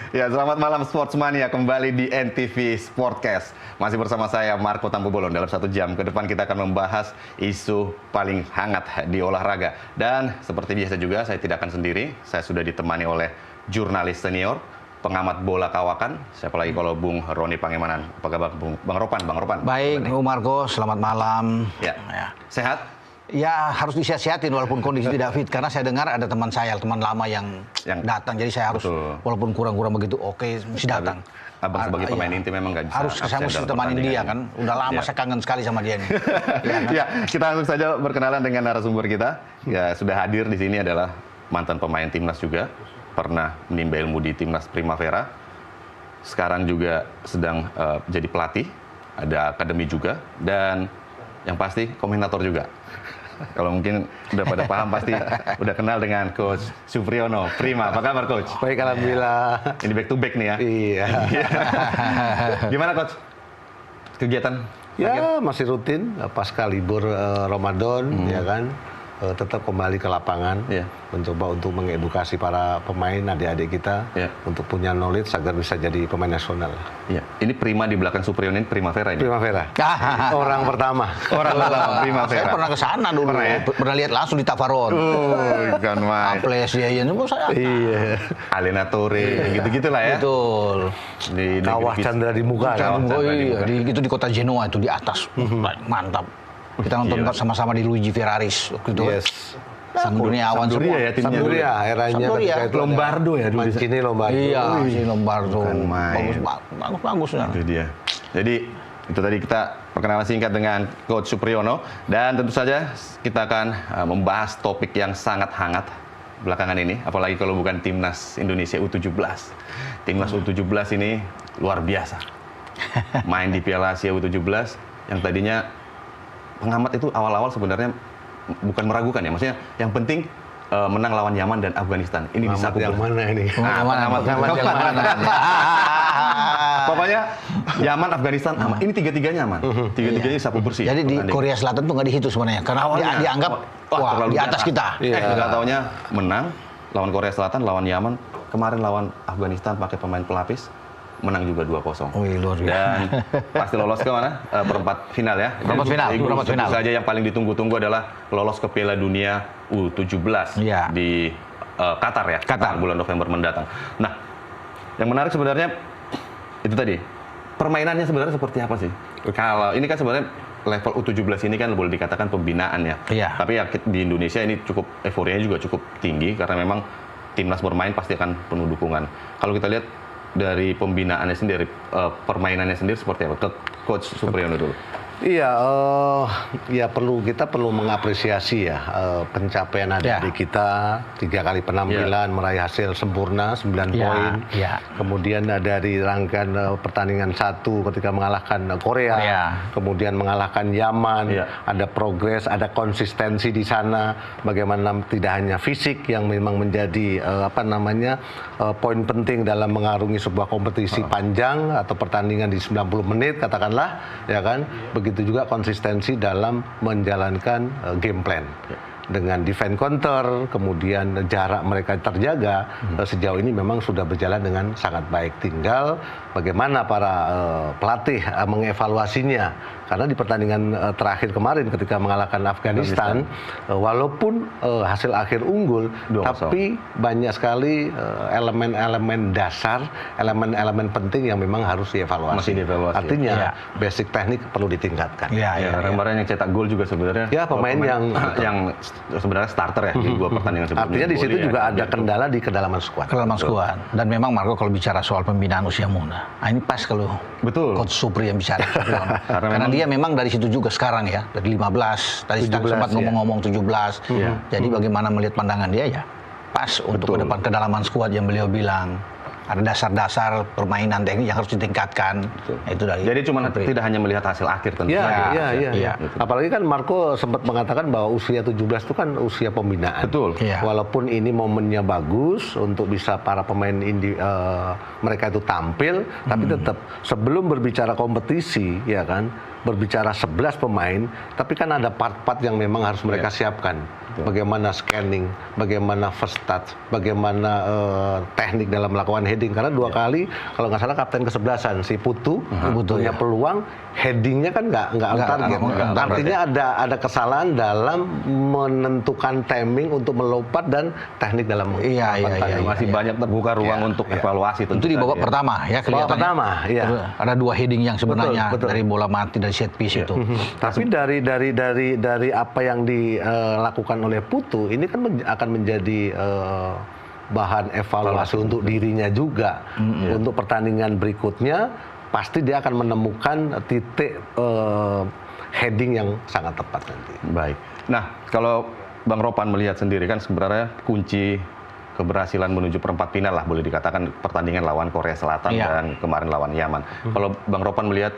Ya, selamat malam Sportsmania, kembali di NTV Sportcast. Masih bersama saya Marco Tampubolon. Dalam 1 jam ke depan kita akan membahas isu paling hangat di olahraga. Dan seperti biasa juga saya tidak akan sendiri. Saya sudah ditemani oleh jurnalis senior, pengamat bola kawakan. Siapa lagi kalau Bung Roni Pangemanan. Apa kabar Bang Ropan? Bang Ropan. Baik, Bung Marco, selamat malam. Ya. Sehat? Ya, harus disihat-sihatin walaupun kondisi tidak fit. Karena saya dengar ada teman saya, teman lama yang datang. Jadi saya harus, walaupun kurang-kurang begitu, oke, mesti datang. Abang sebagai pemain inti memang nggak bisa. Harus saya mesti temanin dia kan. Udah lama saya kangen sekali sama dia nih. Ya, kita langsung saja berkenalan dengan narasumber kita. Ya, sudah hadir di sini adalah mantan pemain timnas juga. Pernah menimba ilmu di timnas Primavera. Sekarang juga sedang jadi pelatih. Ada akademi juga. Dan yang pasti komentator juga. Kalau mungkin udah pada paham pasti udah kenal dengan Coach Supriyono Prima. Apa kabar Coach? Baik, alhamdulillah. Ini back to back nih ya. Iya. Gimana Coach? Kegiatan? Ya masih rutin pasca libur Ramadan, ya kan. Tetap kembali ke lapangan, mencoba untuk mengedukasi para pemain adik-adik kita untuk punya knowledge agar bisa jadi pemain nasional. Iya. Ini Prima di belakang Supriyono ini Primavera ini. Primavera. Orang pertama. Orang pertama Primavera. Saya pernah ke sana dulu. Pernah lihat langsung di Tafaron. Kan main. Aples ya, saya. Iya. Alena Torre, gitu-gitulah ya. Betul. Di Kawah Chandra di muka. Itu di kota Genoa itu di atas. Mantap. Kita nonton sama-sama di Luigi Ferraris waktu itu. Yes. Sampdoria awan semua. Ya, timnya. Sampdoria eranya ketika itu Lombardo ya dulu. Mancini Lombardo. Iya, si Lombardo. Bagus. Itu dia. Jadi itu tadi kita perkenalan singkat dengan Coach Supriyono, dan tentu saja kita akan membahas topik yang sangat hangat belakangan ini, apalagi kalau bukan timnas Indonesia U17. Timnas U17 ini luar biasa. Main di Piala Asia U17 yang tadinya pengamat itu awal-awal sebenarnya bukan meragukan ya, maksudnya yang penting menang lawan Yaman dan Afghanistan. Ini bisa yang mana ini? Pengamat yang mana? Pokoknya Yaman, Afghanistan aman. Ini tiga-tiganya aman. Tiga-tiganya sapu bersih. Jadi di Korea Selatan tuh nggak di situ sebenarnya, karena dianggap wah di atas kita. Nggak taunya menang lawan Korea Selatan, lawan Yaman, kemarin lawan Afghanistan pakai pemain pelapis. Menang juga 2-0. Luar biasa. Dan pasti lolos ke mana? Perempat final ya. Perempat final. Tentu saja yang paling ditunggu-tunggu adalah lolos ke Piala Dunia U17 di Qatar ya. Qatar bulan November mendatang. Nah, yang menarik sebenarnya itu tadi. Permainannya sebenarnya seperti apa sih? Kalau ini kan sebenarnya level U17 ini kan boleh dikatakan pembinaan ya. Iya. Tapi ya di Indonesia ini cukup euforianya juga cukup tinggi karena memang timnas bermain pasti akan penuh dukungan. Kalau kita lihat dari pembinaannya sendiri, permainannya sendiri seperti apa? Ke Coach Supriyono dulu. Iya, ya kita perlu mengapresiasi ya pencapaian adik kita, 3 kali penampilan meraih hasil sempurna 9 poin. Kemudian dari rangkaian pertandingan 1 ketika mengalahkan Korea, kemudian mengalahkan Yaman, ada progres, ada konsistensi di sana. Bagaimana tidak hanya fisik yang memang menjadi poin penting dalam mengarungi sebuah kompetisi panjang atau pertandingan di 90 menit katakanlah, ya kan? Begitu juga konsistensi dalam menjalankan game plan. Dengan defense counter, kemudian jarak mereka terjaga, sejauh ini memang sudah berjalan dengan sangat baik. Tinggal bagaimana para pelatih mengevaluasinya. Karena di pertandingan terakhir kemarin ketika mengalahkan Afghanistan, walaupun hasil akhir unggul, tapi banyak sekali elemen-elemen dasar, elemen-elemen penting yang memang harus dievaluasi. Masih dievaluasi. Artinya basic teknik perlu ditingkatkan. Kemarin yang cetak gol juga sebenarnya. Ya, pemain yang sebenarnya starter ya di 2 pertandingan sebelumnya. Artinya di situ juga ada kendala di kedalaman skuad. Dan memang Marco kalau bicara soal pembinaan usia muda, ini pas kalau Coach Supri yang bicara. Karena dia memang dari situ juga sekarang ya, dari 15, tadi sempat ngomong-ngomong 17. Jadi bagaimana melihat pandangan dia ya pas untuk ke depan kedalaman skuad yang beliau bilang. Ada dasar-dasar permainan teknik yang harus ditingkatkan. Itu dari. Jadi cuma tidak hanya melihat hasil akhir tentu saja. Iya. Apalagi kan Marco sempat mengatakan bahwa usia 17 itu kan usia pembinaan. Betul. Walaupun ini momennya bagus untuk bisa para pemain mereka itu tampil, tapi tetap sebelum berbicara kompetisi, ya kan, berbicara 11 pemain, tapi kan ada part-part yang memang harus mereka siapkan. Bagaimana scanning, bagaimana first touch, bagaimana teknik dalam melakukan heading. Karena 2 kali, kalau nggak salah kapten kesebelasan si Putu punya peluang, headingnya kan nggak on target. Artinya ada kesalahan dalam menentukan timing untuk melompat dan teknik dalam masih banyak terbuka ruang untuk evaluasi. Itu di babak pertama ya kelihatannya. Pertama, ada 2 heading yang sebenarnya dari bola mati dari set piece itu. Tapi dari apa yang dilakukan oleh Putu ini kan akan menjadi bahan evaluasi untuk dirinya juga. Untuk pertandingan berikutnya pasti dia akan menemukan titik heading yang sangat tepat nanti. Baik. Nah, kalau Bang Ropan melihat sendiri kan sebenarnya kunci keberhasilan menuju perempat final lah boleh dikatakan pertandingan lawan Korea Selatan dan kemarin lawan Yaman. Kalau Bang Ropan melihat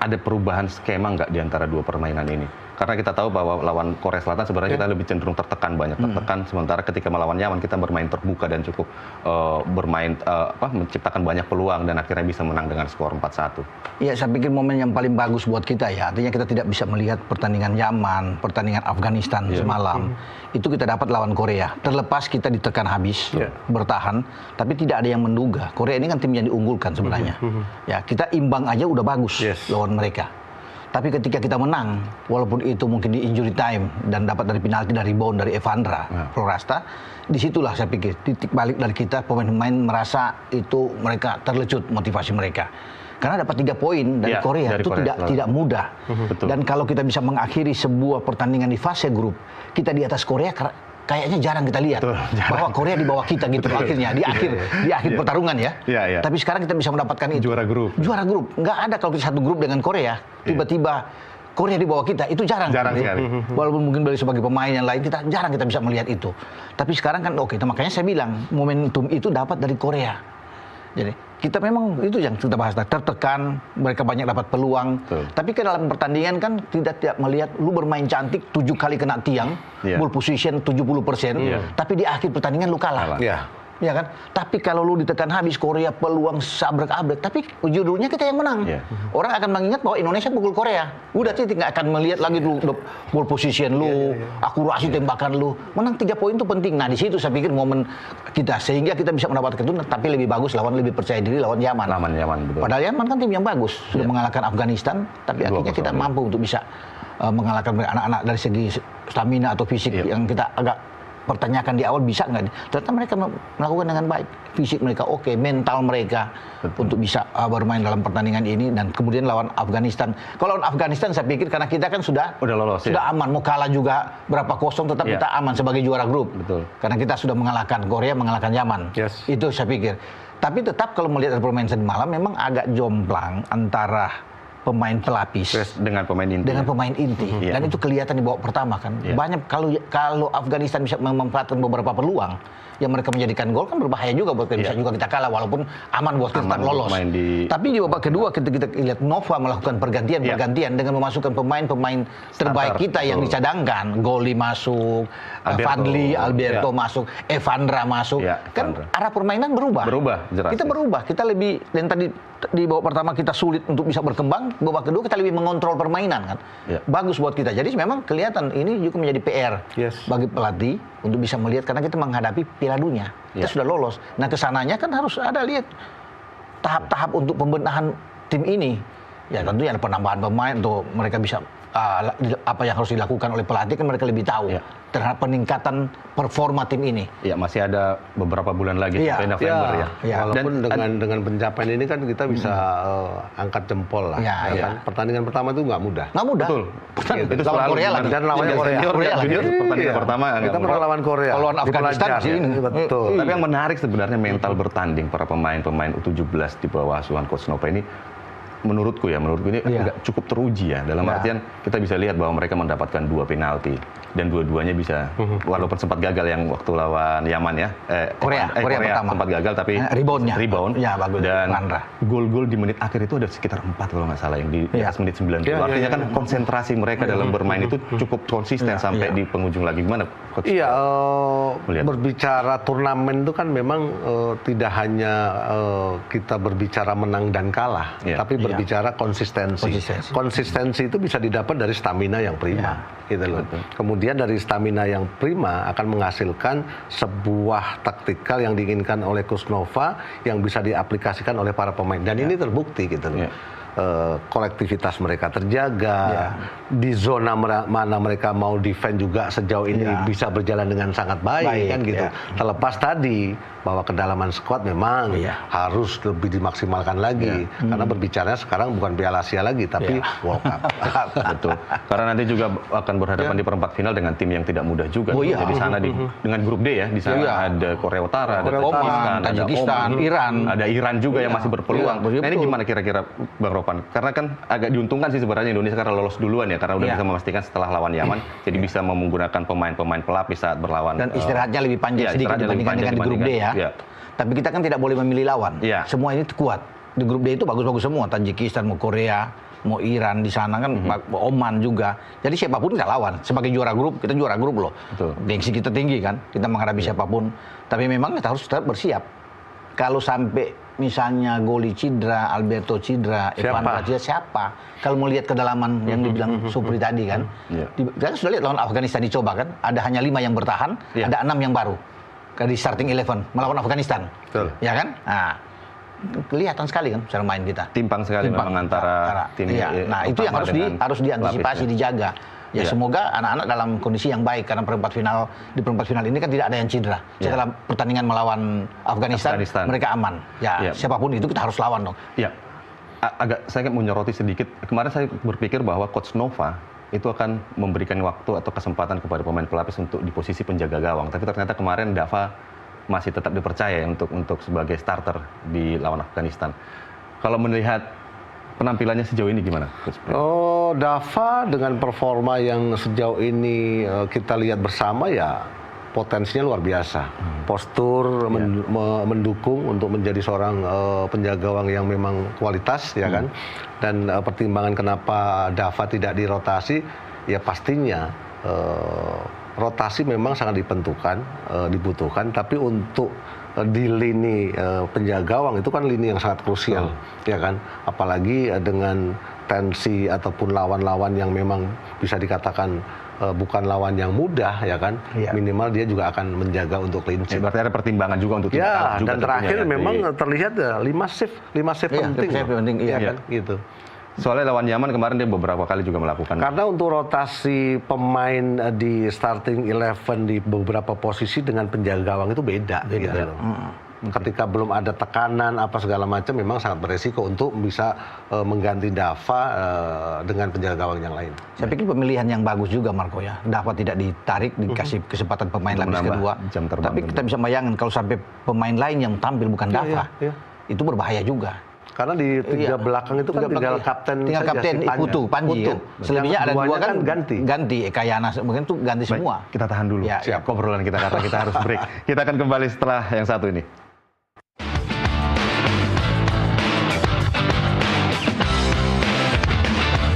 ada perubahan skema nggak di antara 2 permainan ini? Karena kita tahu bahwa lawan Korea Selatan sebenarnya kita lebih cenderung banyak tertekan, sementara ketika melawan Yaman kita bermain terbuka dan cukup menciptakan banyak peluang dan akhirnya bisa menang dengan skor 4-1. Iya, saya pikir momen yang paling bagus buat kita ya, artinya kita tidak bisa melihat pertandingan Yaman, pertandingan Afghanistan semalam. Itu kita dapat lawan Korea. Terlepas kita ditekan habis, bertahan, tapi tidak ada yang menduga. Korea ini kan tim yang diunggulkan sebenarnya. Ya, kita imbang aja udah bagus lawan mereka. Tapi ketika kita menang, walaupun itu mungkin di injury time dan dapat dari penalti dari rebound dari Evandra Florasta, disitulah saya pikir titik balik dari kita, pemain-pemain merasa itu mereka terlecut motivasi mereka. Karena dapat 3 poin dari Korea itu tidak mudah. Dan kalau kita bisa mengakhiri sebuah pertandingan di fase grup, kita di atas Korea kayaknya jarang kita lihat bahwa Korea di bawah kita gitu akhirnya di akhir pertarungan ya. Tapi sekarang kita bisa mendapatkan itu. Juara grup. Nggak ada kalau kita satu grup dengan Korea, tiba-tiba Korea di bawah kita, itu jarang sekali. Walaupun mungkin dari sebagai pemain yang lain kita jarang kita bisa melihat itu. Tapi sekarang kan makanya saya bilang momentum itu dapat dari Korea. Jadi kita memang itu yang kita bahas, tertekan, mereka banyak dapat peluang. Tapi ke dalam pertandingan kan tidak melihat lu bermain cantik 7 kali kena tiang, ball position 70%, tapi di akhir pertandingan lu kalah. Ya kan? Tapi kalau lu ditekan habis, Korea peluang sabrek-abrek, tapi judulnya kita yang menang. Orang akan mengingat bahwa Indonesia pukul Korea. Udah titik, nggak akan melihat lagi dulu ball position lu, akurasi tembakan lu. Menang 3 poin itu penting. Nah, di situ saya pikir momen kita sehingga kita bisa mendapatkan itu, tapi lebih bagus lebih percaya diri lawan Yaman. Betul. Padahal Yaman kan tim yang bagus, sudah mengalahkan Afghanistan, tapi akhirnya kita mampu untuk bisa mengalahkan anak-anak dari segi stamina atau fisik yang kita agak pertanyakan di awal bisa nggak? Ternyata mereka melakukan dengan baik. Fisik mereka oke, mental mereka untuk bisa bermain dalam pertandingan ini dan kemudian lawan Afghanistan. Kalau lawan Afghanistan saya pikir karena kita kan sudah lolos, sudah aman, mau kalah juga berapa kosong tetap kita aman sebagai juara grup. Karena kita sudah mengalahkan Korea, mengalahkan Yaman. Itu saya pikir. Tapi tetap kalau melihat permainan tadi malam memang agak jomplang antara pemain pelapis dengan pemain inti. Dan itu kelihatan di babak pertama kan. Banyak kalau Afghanistan bisa memanfaatkan beberapa peluang yang mereka menjadikan gol kan berbahaya juga buat kita. Bisa juga kita kalah walaupun aman buat kita tetap lolos. Tapi di babak kedua kita lihat Nova melakukan pergantian dengan memasukkan pemain-pemain terbaik kita yang dicadangkan. Goli masuk, Fadli, Alberto masuk, Evandra masuk. Kan arah permainan berubah. Kita berubah. Kita lebih yang tadi di babak pertama kita sulit untuk bisa berkembang, babak kedua kita lebih mengontrol permainan kan. Bagus buat kita. Jadi memang kelihatan ini juga menjadi PR bagi pelatih untuk bisa melihat karena kita menghadapi Piala Dunia. Kita sudah lolos. Nah, kesananya kan harus ada lihat tahap-tahap untuk pembenahan tim ini. Ya tentu ada penambahan pemain untuk mereka bisa apa yang harus dilakukan oleh pelatih kan mereka lebih tahu terhadap peningkatan performa tim ini. Ya masih ada beberapa bulan lagi sampai November Walaupun dengan pencapaian ini kan kita bisa angkat jempol lah. Kan? Pertandingan pertama itu nggak mudah. Betul. Itu lawan Korea lagi. Dan lawan Korea. Junior pertandingan pertama kita pernah lawan Korea. Kalau lawan Afghanistan ini betul. Tapi yang menarik sebenarnya mental bertanding para pemain U17 di bawah asuhan Coach Nova ini menurutku ini agak cukup teruji ya. Dalam artian kita bisa lihat bahwa mereka mendapatkan 2 penalti dan dua-duanya bisa walaupun sempat gagal yang waktu lawan Yaman ya. Korea pertama sempat gagal tapi rebound. Ya bagus. Dan gol-gol di menit akhir itu ada sekitar 4 kalau nggak salah yang di atas menit 90. Artinya kan konsentrasi mereka dalam bermain itu cukup konsisten sampai di penghujung lagi. Gimana Coach? Berbicara turnamen itu kan memang tidak hanya kita berbicara menang dan kalah, tapi berbicara konsistensi. Konsistensi itu bisa didapat dari stamina yang prima, gitu loh. Kemudian dari stamina yang prima akan menghasilkan sebuah taktikal yang diinginkan oleh Coach Nova yang bisa diaplikasikan oleh para pemain. Dan ini terbukti, gitu loh. Kolektivitas mereka terjaga, di zona mana mereka mau defend juga sejauh ini bisa berjalan dengan sangat baik kan gitu. Terlepas tadi bahwa kedalaman skuad memang harus lebih dimaksimalkan lagi karena berbicaranya sekarang bukan Piala Asia lagi tapi World Cup. Betul. Karena nanti juga akan berhadapan di perempat final dengan tim yang tidak mudah juga. Jadi di sana dengan grup D ya, di sana ada Korea Utara, ada Tajikistan, Iran, ada Iran juga yang masih berpeluang. Nah, ini gimana kira-kira Bang Ropan? Karena kan agak diuntungkan sih sebenarnya Indonesia karena lolos duluan ya, karena udah bisa memastikan setelah lawan Yaman, jadi bisa menggunakan pemain-pemain pelapis saat berlawan. Dan istirahatnya lebih panjang sedikit dibandingkan dengan di grup D ya. Tapi kita kan tidak boleh memilih lawan. Semua ini kuat. Di grup D itu bagus-bagus semua. Tajikistan, mau Korea, mau Iran di sana kan, Oman juga. Jadi siapapun kita lawan. Sebagai juara grup, kita juara grup loh. Gengsi kita tinggi kan. Kita menghadapi siapapun. Tapi memang kita harus tetap bersiap. Kalau sampai misalnya Goli cedera, Alberto cedera, Evan cedera, siapa? Kalau mau lihat kedalaman yang dibilang Supri tadi kan, kita sudah lihat lawan Afghanistan dicoba kan, ada hanya 5 yang bertahan, ada 6 yang baru. Di starting 11 melawan Afghanistan, ya kan? Nah, kelihatan sekali kan cara main kita. Timpang sekali memang antara tim. Nah, itu yang harus diantisipasi, dijaga. Ya semoga anak-anak dalam kondisi yang baik karena di perempat final ini kan tidak ada yang cedera. Setelah pertandingan melawan Afghanistan mereka aman. Siapapun itu kita harus lawan dong. Saya mau menyoroti sedikit. Kemarin saya berpikir bahwa Coach Nova itu akan memberikan waktu atau kesempatan kepada pemain pelapis untuk di posisi penjaga gawang. Tapi ternyata kemarin Dava masih tetap dipercaya untuk sebagai starter di lawan Afghanistan. Kalau melihat penampilannya sejauh ini gimana, Coach? Dava dengan performa yang sejauh ini kita lihat bersama ya potensinya luar biasa. Postur mendukung untuk menjadi seorang penjaga gawang yang memang kualitas, ya kan. Dan pertimbangan kenapa Dava tidak dirotasi, ya pastinya rotasi memang sangat dibutuhkan. Tapi untuk di lini penjaga gawang itu kan lini yang sangat krusial, ya kan. Apalagi dengan tensi ataupun lawan-lawan yang memang bisa dikatakan bukan lawan yang mudah, ya kan. Minimal dia juga akan menjaga untuk clean sheet. Berarti ada pertimbangan juga untuk juga. Dan terakhir memang terlihat 5 save penting, kan gitu. Soalnya lawan Yaman kemarin dia beberapa kali juga melakukan. Karena untuk rotasi pemain di starting 11 di beberapa posisi dengan penjaga gawang itu beda. Gitu loh. Ketika belum ada tekanan apa segala macam, memang sangat beresiko untuk bisa mengganti Dava dengan penjaga gawang yang lain. Saya pikir pemilihan yang bagus juga Marco ya. Dava tidak ditarik, dikasih kesempatan pemain lapis kedua. Tapi kita bisa bayangkan kalau sampai pemain lain yang tampil bukan Dava, itu berbahaya juga. Karena di tiga belakang itu kan tinggal kapten si Panji. Kan? Selebihnya ada 2 kan ganti Ekayana, mungkin tuh ganti semua. Kita tahan dulu. Siap obrolan kita karena kita harus break. Kita akan kembali setelah yang satu ini.